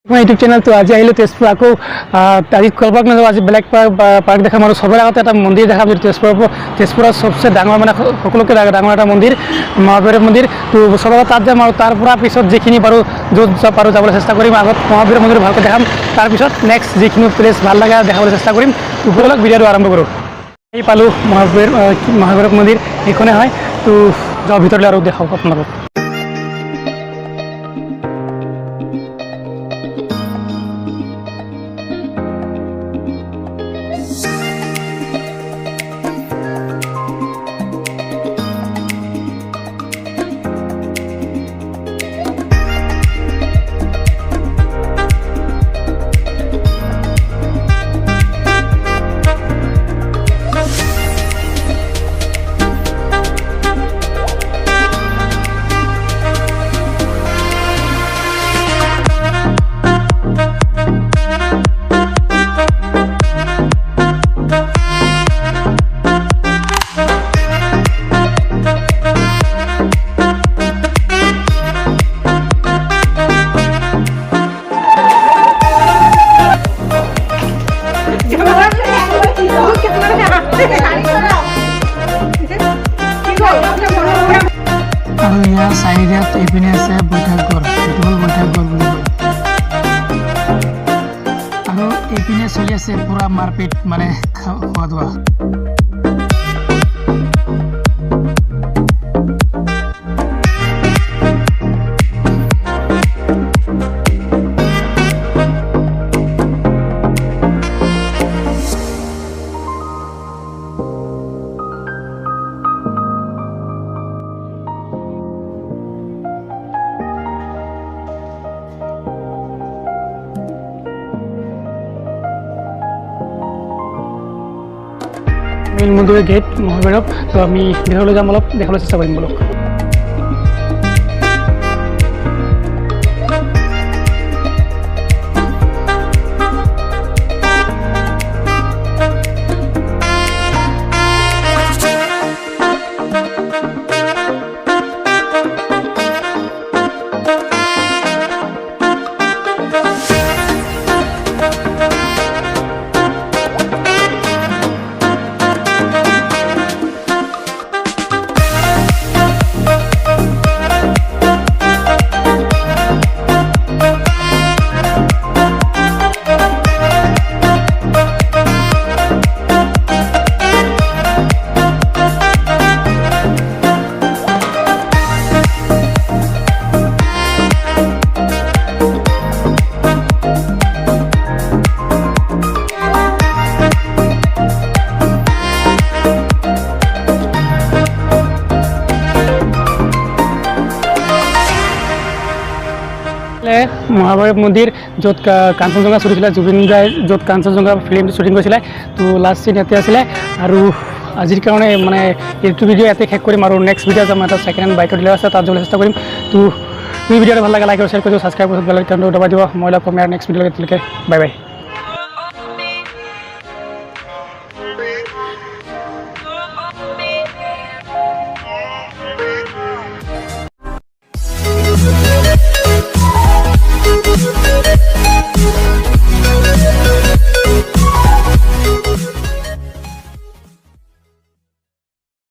YouTube channel তো আজি আহিলোঁ তেজপুৰ আকৌ আজি কলপাক নাযাওঁ আজি বেলেগ পাৰ্ক দেখাম আৰু চবৰে আগতে এটা মন্দিৰ দেখাম যিটো তেজপুৰৰ সবচে ডাঙৰ মানে সকলোকে ডাঙৰ এটা মন্দিৰ মহাভৈৰৱ মন্দিৰ তো চবৰ তাত যাম আৰু তাৰ পৰা পিছত যিখিনি পাৰোঁ য'ত পাৰোঁ যাবলৈ চেষ্টা কৰিম আগত মহাভৈৰৱ মন্দিৰ ভালকৈ দেখাম তাৰপিছত নেক্সট যিখিনি প্লেচ ভাল লাগে দেখাবলৈ চেষ্টা কৰিম ওপৰলৈ ভিডিঅ'টো আৰম্ভ কৰোঁ এই পালোঁ মহাভৈৰৱ মন্দিৰ এইখনে হয় তো যাওঁ ভিতৰলৈ আৰু দেখাওঁ আপোনালোকক আৰু ইয়াৰ চাইডত এইপিনে আছে বৈঠকঘৰ এইটো হ'ল বৈঠকঘৰ বুলি কয় আৰু এইপিনে চলি আছে পুৰা মাৰপিট মানে খোৱা দোৱা মেইন মন্দিৰৰ গেট মহাভৈৰৱ তো আমি ভিতৰলৈ যাম অলপ দেখাবলৈ চেষ্টা কৰিম বলক মহাভৈৰৱ মন্দিৰ য'ত কাঞ্চনজংঘা শ্বুট হৈছিলে জুবিন দাই য'ত কাঞ্চনজংঘা ফিল্মটো শ্বুটিং কৰিছিলে তো লাষ্ট চিন ইয়াতে আছিলে আৰু আজিৰ কাৰণে মানে এইটো ভিডিঅ' ইয়াতে শেষ কৰিম আৰু নেক্সট ভিডিঅ' যাম এটা ছেকেণ্ড হেণ্ড বাইকৰ ডিলাৰ আছে তাত যাবলৈ চেষ্টা কৰিম তো এই ভিডিঅ'টো ভাল লাগে লাইক আৰু শ্বেয়াৰ কৰি দিওঁ ছাবস্ক্ৰাইব কৰি বেল আইকনটো দবাই দিব মই লগ পাম ইয়াৰ নেক্সট ভিডিঅ'লৈকে বাই বাই